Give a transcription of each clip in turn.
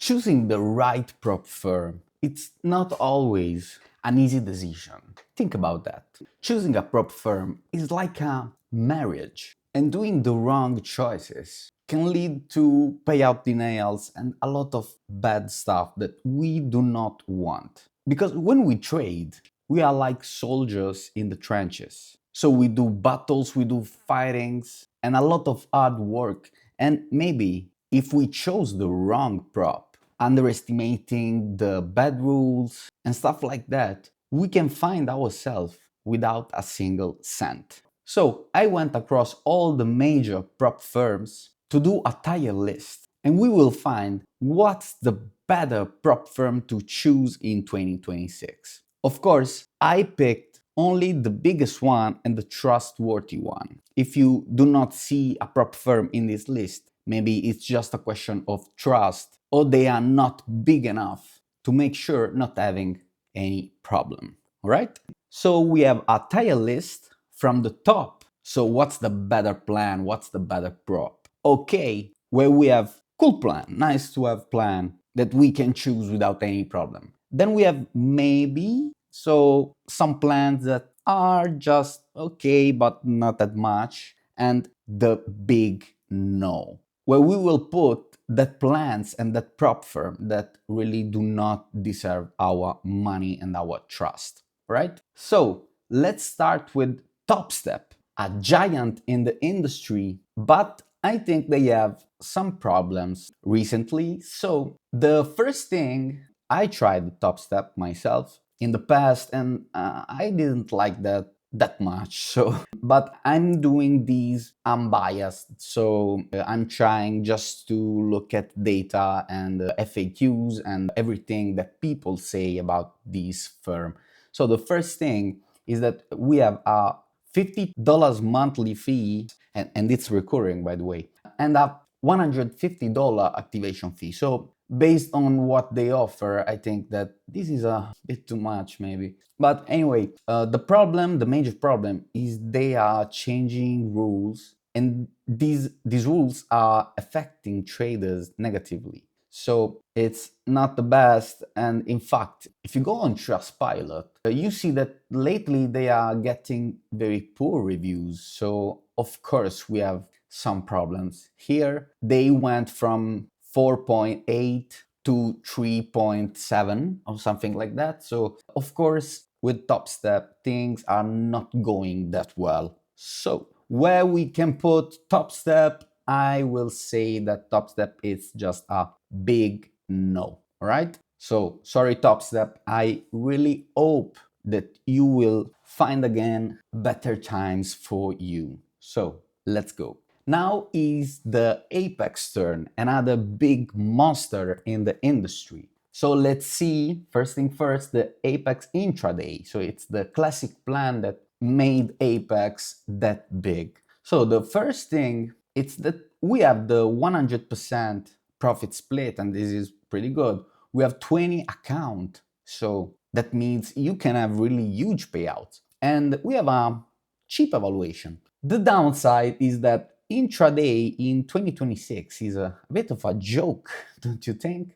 Choosing the right prop firm, it's not always an easy decision. Think about that. Choosing a prop firm is like a marriage, and doing the wrong choices can lead to payout denials and a lot of bad stuff that we do not want. Because when we trade, we are like soldiers in the trenches. So we do battles, we do fightings, and a lot of hard work. And maybe if we chose the wrong prop, underestimating the bad rules and stuff like that, we can find ourselves without a single cent. So I went across all the major prop firms to do a tier list, and we will find what's the better prop firm to choose in 2026. Of course, I picked only the biggest one and the trustworthy one. If you do not see a prop firm in this list, maybe it's just a question of trust, or they are not big enough to make sure not having any problem. All right? So we have a tier list from the top. So what's the better plan? What's the better prop? Okay, where we have cool plan, nice to have plan that we can choose without any problem. Then we have maybe, so some plans that are just okay, but not that much. And the big no, where we will put that plans and that prop firm that really do not deserve our money and our trust, right? So let's start with Topstep, a giant in the industry, but I think they have some problems recently. So the first thing, I tried Topstep myself in the past, and I didn't like that much. So but I'm doing these unbiased, so I'm trying just to look at data and FAQs and everything that people say about this firm. So the first thing is that we have a $50 monthly fee, and it's recurring, by the way, and a $150 activation fee. So based on what they offer, I think that this is a bit too much, maybe. But anyway, the major problem is they are changing rules, and these rules are affecting traders negatively. So it's not the best. And in fact, if you go on Trustpilot, you see that lately they are getting very poor reviews. So of course we have some problems here. They went from 4.8 to 3.7 or something like that. So of course with Topstep things are not going that well. So where we can put Topstep, I will say that Topstep is just a big no. All right? So sorry Topstep, I really hope that you will find again better times for you. So let's go. Now is the Apex turn, another big monster in the industry. So let's see, first thing first, the Apex intraday. So it's the classic plan that made Apex that big. So the first thing, it's that we have the 100% profit split, and this is pretty good. We have 20 accounts, so that means you can have really huge payouts. And we have a cheap evaluation. The downside is that intraday in 2026 is a bit of a joke, don't you think?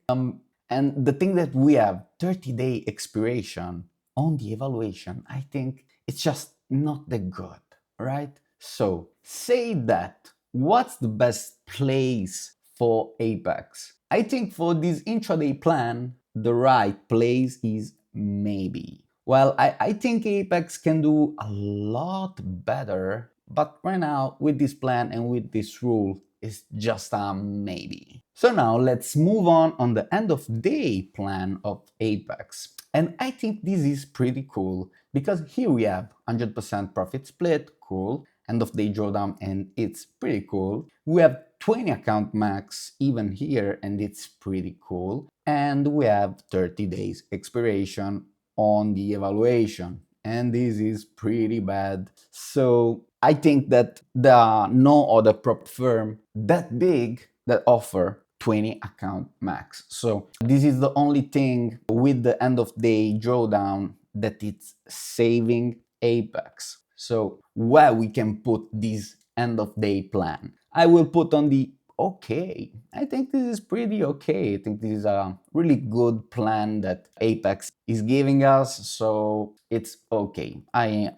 And the thing that we have 30-day expiration on the evaluation, I think it's just not that good, right? So say that, what's the best place for Apex? I think for this intraday plan, the right place is maybe. Well, I think Apex can do a lot better, but right now with this plan and with this rule, it's just a maybe. So now let's move on the end of day plan of Apex. And I think this is pretty cool because here we have 100% profit split, cool, end of day drawdown, and it's pretty cool. We have 20 account max even here, and it's pretty cool. And we have 30 days expiration on the evaluation, and this is pretty bad. So I think that there are no other prop firm that big that offer 20 account max. So this is the only thing with the end of day drawdown that it's saving Apex. So where we can put this end of day plan, I will put on the okay. I think this is pretty okay. I think this is a really good plan that Apex is giving us, so it's okay. I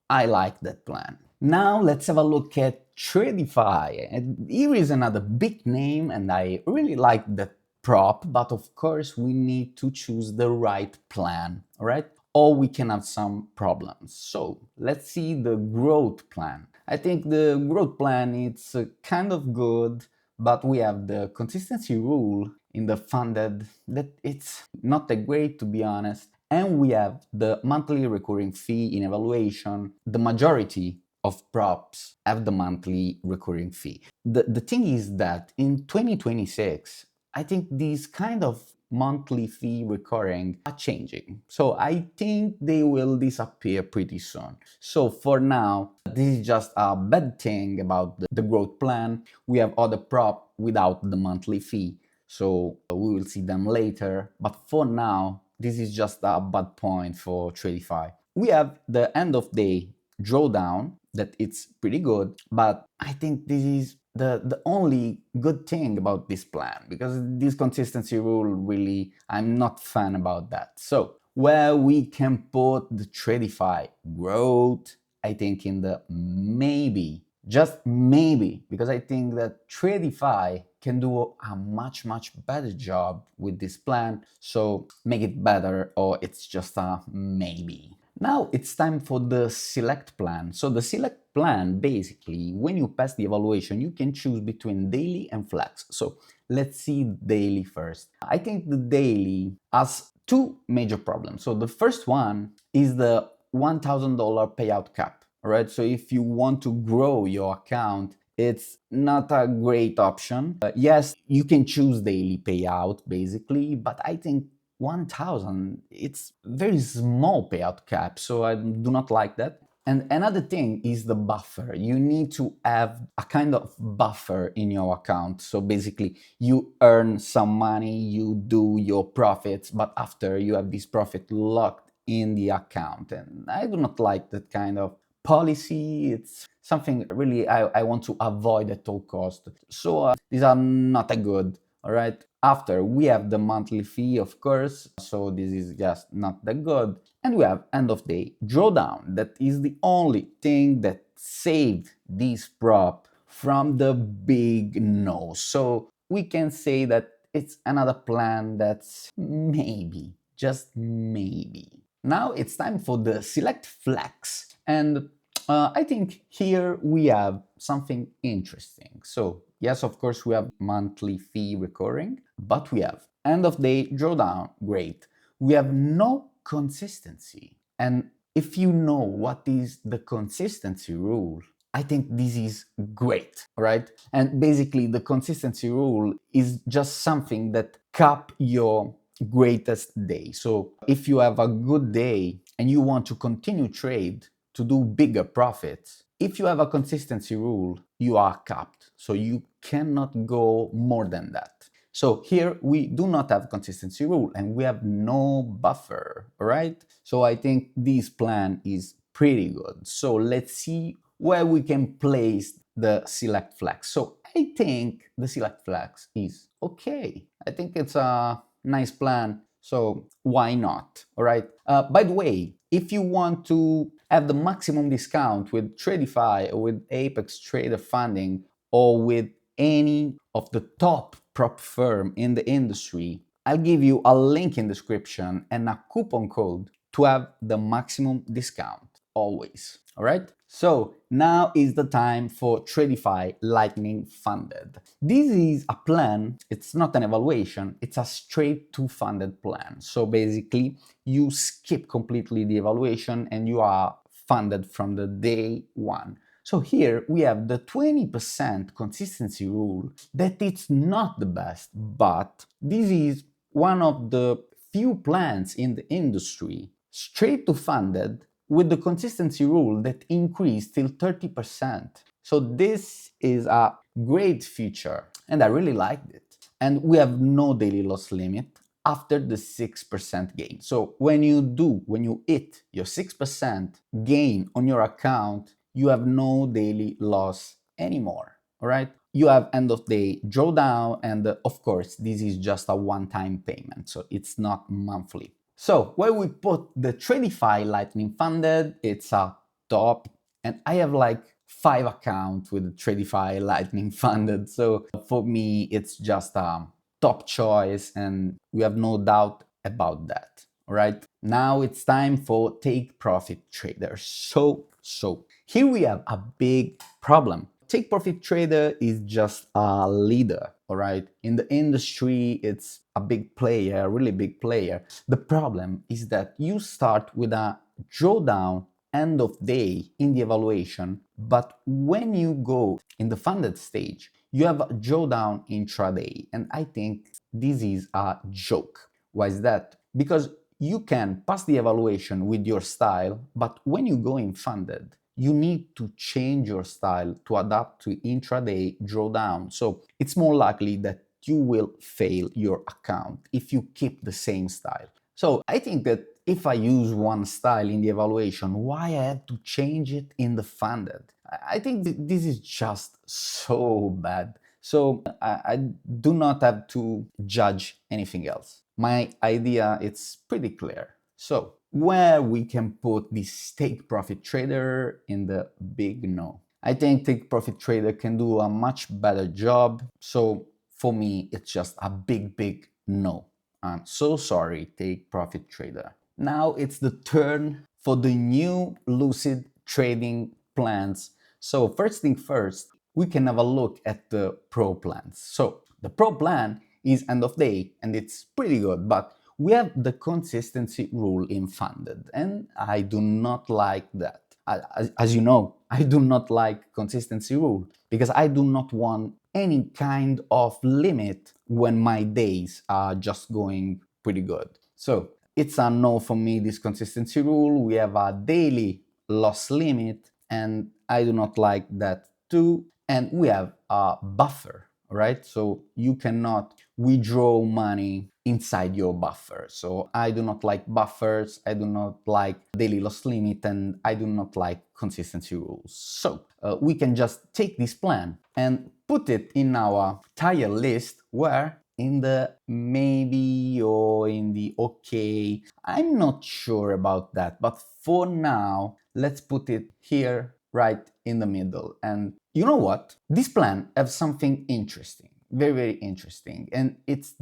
like that plan. Now let's have a look at Tradify. And here is another big name, and I really like that prop, but of course we need to choose the right plan, all right? Or we can have some problems. So let's see the growth plan. I think the growth plan is kind of good, but we have the consistency rule in the funded that it's not that great, to be honest. And we have the monthly recurring fee in evaluation. The majority of props have the monthly recurring fee. The thing is that in 2026, I think these kind of monthly fee recurring are changing. So I think they will disappear pretty soon. So for now, this is just a bad thing about the growth plan. We have other prop without the monthly fee. So we will see them later. But for now, this is just a bad point for Tradeify. We have the end of day drawdown that it's pretty good, but I think this is the only good thing about this plan, because this consistency rule, really, I'm not fan about that. So where we can put the Tradify growth, I think in the maybe, just maybe, because I think that Tradify can do a much better job with this plan, so make it better, or it's just a maybe. Now it's time for the select plan. So the select plan, basically, when you pass the evaluation, you can choose between daily and flex. So let's see daily first. I think the daily has two major problems. So the first one is the $1,000 payout cap. All right. So if you want to grow your account, it's not a great option. Yes, you can choose daily payout basically, but I think 1,000, it's very small payout cap, so I do not like that. And another thing is the buffer. You need to have a kind of buffer in your account. So basically, you earn some money, you do your profits, but after you have this profit locked in the account. And I do not like that kind of policy. It's something really I want to avoid at all cost. So these are not a good, all right? After we have the monthly fee, of course, so this is just not that good. And we have end of day drawdown. That is the only thing that saved this prop from the big no. So we can say that it's another plan that's maybe, just maybe. Now it's time for the select flex. And I think here we have something interesting. So yes, of course, we have monthly fee recurring, but we have end of day drawdown, great. We have no consistency. And if you know what is the consistency rule, I think this is great, right? And basically the consistency rule is just something that cap your greatest day. So if you have a good day and you want to continue trade to do bigger profits, if you have a consistency rule, you are capped. So you cannot go more than that. So here we do not have consistency rule and we have no buffer, right? So I think this plan is pretty good. So let's see where we can place the select flex. So I think the select flex is okay. I think it's a nice plan. So why not? All right. By the way, if you want to have the maximum discount with Tradify or with Apex Trader Funding or with any of the top prop firm in the industry, I'll give you a link in the description and a coupon code to have the maximum discount always. All right. So now is the time for Tradify Lightning Funded. This is a plan. It's not an evaluation. It's a straight to funded plan. So basically you skip completely the evaluation and you are funded from the day one. So here we have the 20% consistency rule that it's not the best, but this is one of the few plans in the industry straight to funded with the consistency rule that increased till 30%. So this is a great feature and I really liked it. And we have no daily loss limit after the 6% gain. So when you hit your 6% gain on your account, you have no daily loss anymore. All right. you have end of day drawdown, and of course, this is just a one-time payment, so it's not monthly. So where we put the Tradify Lightning funded, it's a top, and I have like 5 accounts with Tradify Lightning funded. So for me, it's just a top choice, and we have no doubt about that. All right, now it's time for take profit traders. So here we have a big problem. Take profit trader is just a leader, all right? In the industry, it's a big player, a really big player. The problem is that you start with a drawdown end of day in the evaluation, but when you go in the funded stage, you have a drawdown intraday. And I think this is a joke. Why is that? Because you can pass the evaluation with your style, but when you go in funded, you need to change your style to adapt to intraday drawdown. So it's more likely that you will fail your account if you keep the same style. So I think that if I use one style in the evaluation, why I have to change it in the funded? I think this is just so bad. So I do not have to judge anything else. My idea is pretty clear. So where we can put this take profit trader in the big no. I think take profit trader can do a much better job. So for me, it's just a big no. I'm so sorry, take profit trader. Now it's the turn for the new Lucid trading plans. So first thing first, we can have a look at the pro plans. So the pro plan is end of day and it's pretty good, but we have the consistency rule in funded, and I do not like that. As you know, I do not like consistency rule because I do not want any kind of limit when my days are just going pretty good. So it's a no for me, this consistency rule. We have a daily loss limit, and I do not like that too. And we have a buffer, right? So you cannot withdraw money inside your buffer. So I do not like buffers, I do not like daily loss limit, and I do not like consistency rules. So we can just take this plan and put it in our tier list, where in the maybe or in the okay. I'm not sure about that, but for now, let's put it here right in the middle. And you know what? This plan has something interesting, very interesting, and it's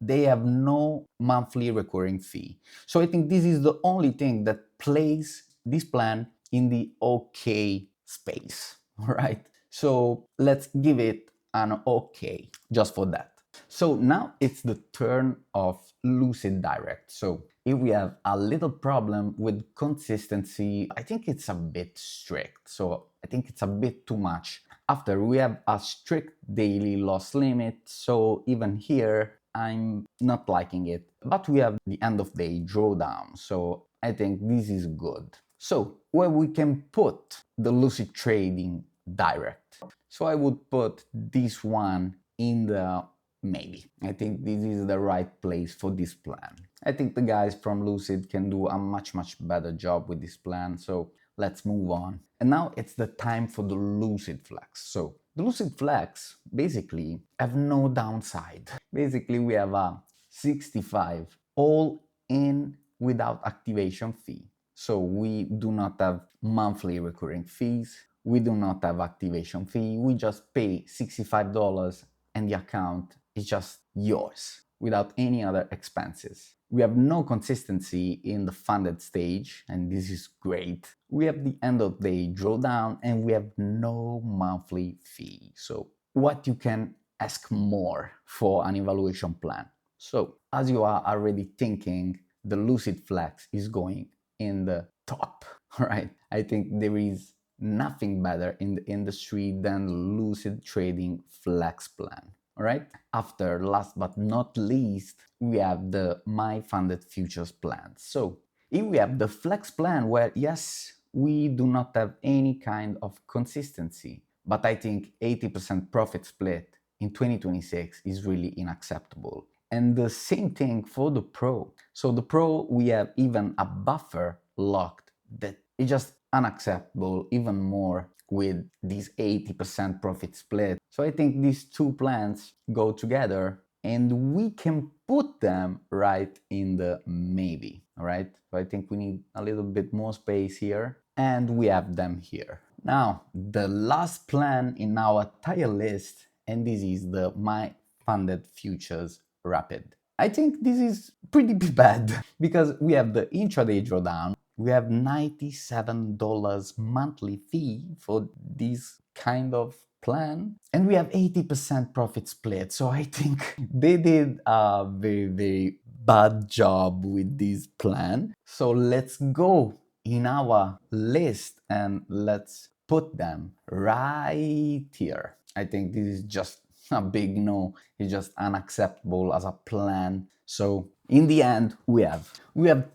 they have no monthly recurring fee. So I think this is the only thing that plays this plan in the okay space. All right. So let's give it an okay just for that. So now it's the turn of Lucid Direct. So if we have a little problem with consistency, I think it's a bit strict. So I think it's a bit too much. After we have a strict daily loss limit, so even here I'm not liking it. But we have the end of day drawdown, so I think this is good. So where we can put the Lucid Trading Direct. So I would put this one in the maybe. I think this is the right place for this plan. I think the guys from Lucid can do a much better job with this plan, so let's move on. And now it's the time for the Lucid Flex. So the Lucid Flex basically have no downside. Basically we have a 65 all in without activation fee. So we do not have monthly recurring fees. We do not have activation fee. We just pay $65 and the account is just yours without any other expenses. We have no consistency in the funded stage, and this is great. We have the end of day drawdown, and we have no monthly fee. So what you can ask more for an evaluation plan? So as you are already thinking, the Lucid Flex is going in the top, right? I think there is nothing better in the industry than Lucid Trading Flex plan. All right. After, last but not least, we have the My Funded Futures plan. So if we have the Flex plan, where yes, we do not have any kind of consistency, but I think 80% profit split in 2026 is really unacceptable. And the same thing for the Pro. So the Pro, we have even a buffer locked that is just unacceptable even more with this 80% profit split. So I think these two plans go together and we can put them right in the maybe, all right? So I think we need a little bit more space here and we have them here. Now, the last plan in our tier list, and this is the My Funded Futures Rapid. I think this is pretty bad because we have the intraday drawdown, we have $97 monthly fee for this kind of plan, and we have 80% profit split. So I think they did a very bad job with this plan. So let's go in our list and let's put them right here. I think this is just a big no. It's just unacceptable as a plan. So in the end, we have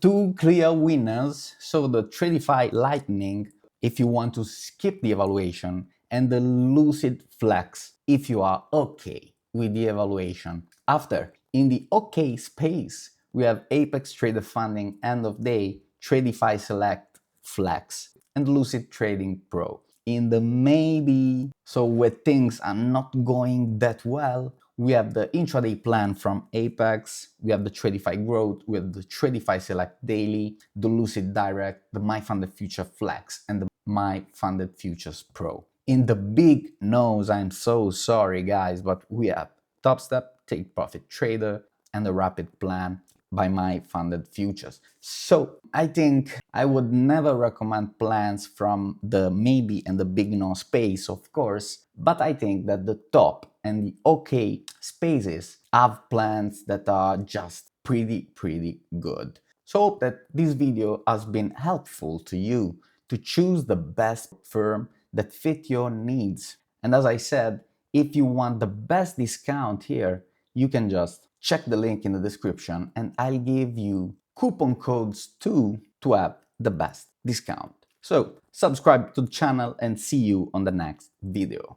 two clear winners. So the Tradify Lightning, if you want to skip the evaluation, and the Lucid Flex, if you are okay with the evaluation. After, in the okay space, we have Apex Trader Funding End of Day, Tradify Select Flex, and Lucid Trading Pro. In the maybe, so where things are not going that well, we have the intraday plan from Apex, we have the Tradify Growth, we have the Tradify Select Daily, the Lucid Direct, the My Funded Future Flex, and the My Funded Futures Pro. In the big no's, I'm so sorry guys, but we have Topstep, Take Profit Trader, and the Rapid Plan by My Funded Futures. So I think I would never recommend plans from the maybe and the big no space, of course, but I think that the top and the okay spaces have plans that are just pretty good. So hope that this video has been helpful to you to choose the best firm that fit your needs. And as I said, if you want the best discount here, you can just check the link in the description and I'll give you coupon codes too to have the best discount. So subscribe to the channel and see you on the next video.